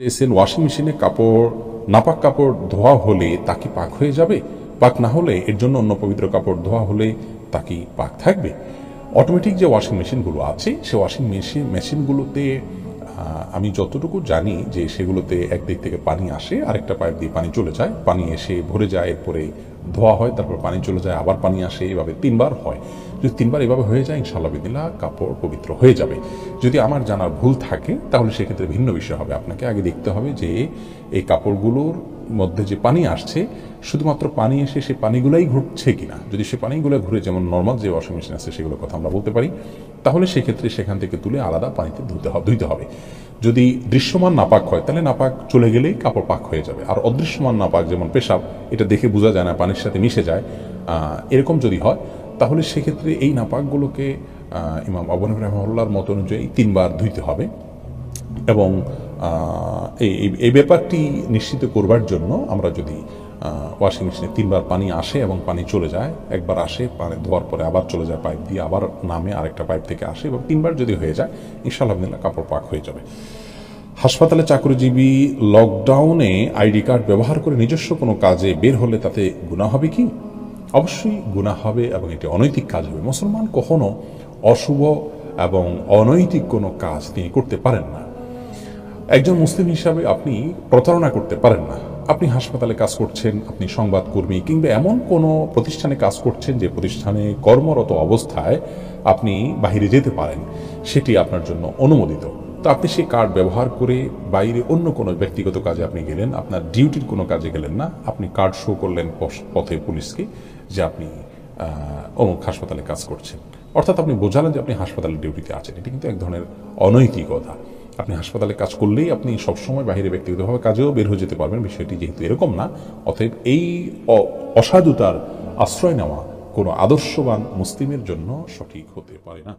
এসেন washing মেশিনে কাপড় নাপাক কাপড় ধোয়া হলে তা কি পাক হয়ে যাবে? পাক না হলে এর জন্য অন্য পবিত্র কাপড় ধোয়া হলে তা কি পাক থাকবে? অটোমেটিক যে ওয়াশিং মেশিনগুলো আছে সে ওয়াশিং মেশিনগুলোতে আমি যতটুকু জানি যে সেগুলোতে একদিক থেকে পানি আসে, আরেকটা পাইপ দিয়ে পানি চলে যায়, পানি এসে ভরে যায়, এরপরে ধোয়া হয়, তারপর পানি চলে যায়, আবার পানি আসে, এভাবে 3 বার হয়। যদি 3 বার এভাবে হয়ে যায় ইনশাআল্লাহ বিদিল্লাহ কাপড় পবিত্র হয়ে যাবে। যদি আমার জানার ভুল থাকে তাহলে সেক্ষেত্রে ভিন্ন বিষয় হবে। আপনাকে আগে দেখতে হবে যে এই কাপড়গুলোর মধ্যে যে পানি আসছে শুধুমাত্র পানি এসে সে পানিগুলাই ঘুরছে কিনা। যদি সে পানিগুলো ঘুরে, যেমন নর্মাল যে ওয়াশিং মেশিন আছে সেগুলোর কথা আমরা বলতে পারি, তাহলে সেক্ষেত্রে সেখান থেকে তুলে আলাদা পানিতে ধুইতে হবে। যদি দৃশ্যমান নাপাক হয় তাহলে নাপাক চলে গেলেই কাপড় পাক হয়ে যাবে। আর অদৃশ্যমান নাপাক, যেমন পেশাব, এটা দেখে বোঝা যায় না, পানির সাথে মিশে যায়, এরকম যদি হয় তাহলে সেক্ষেত্রে এই নাপাকগুলোকে ইমাম আবু হানিফা রাহিমাহুল্লাহর মত অনুযায়ী 3 বার ধুইতে হবে। এবং এই ব্যাপারটি নিশ্চিত করবার জন্য আমরা যদি ওয়াশিং মেশিনে 3 বার পানি আসে এবং পানি চলে যায়, একবার আসে পানি ধোয়ার পরে আবার চলে যায় পাইপ দিয়ে, আবার নামে আরেকটা পাইপ থেকে আসে, এবং 3 বার যদি হয়ে যায় ইনশাআল্লাহ কাপড় পাক হয়ে যাবে। হাসপাতালে চাকরিজীবী লকডাউনে আইডি কার্ড ব্যবহার করে নিজস্ব কোনো কাজে বের হলে তাতে গুনাহ হবে কি? অবশ্যই গুনাহ হবে এবং এটি অনৈতিক কাজ হবে। মুসলমান কখনো অশুভ এবং অনৈতিক কোনো কাজ তিনি করতে পারেন না। একজন মুসলিম হিসাবে আপনি প্রতারণা করতে পারেন না। আপনি হাসপাতালে কাজ করছেন, আপনি সংবাদকর্মী কিংবা এমন কোনো প্রতিষ্ঠানে কাজ করছেন যে প্রতিষ্ঠানে কর্মরত অবস্থায় আপনি বাইরে যেতে পারেন, সেটি আপনার জন্য অনুমোদিত। তো আপনি সেই কার্ড ব্যবহার করে বাইরে অন্য কোনো ব্যক্তিগত কাজে আপনি গেলেন, আপনার ডিউটির কোনো কাজে গেলেন না, আপনি কার্ড শো করলেন পথে পুলিশকে যে আপনি অমুক হাসপাতালে কাজ করছেন, অর্থাৎ আপনি বোঝালেন যে আপনি হাসপাতালের ডিউটিতে আছেন। এটি কিন্তু এক ধরনের অনৈতিকতা। আপনি হাসপাতালে কাজ করলেই আপনি সবসময় বাইরে ব্যক্তিগতভাবে কাজেও বের হয়ে যেতে পারবেন, বিষয়টি যেহেতু এরকম না, অতএব এই অসাধুতার আশ্রয় নেওয়া কোনো আদর্শবান মুসলিমের জন্য সঠিক হতে পারে না।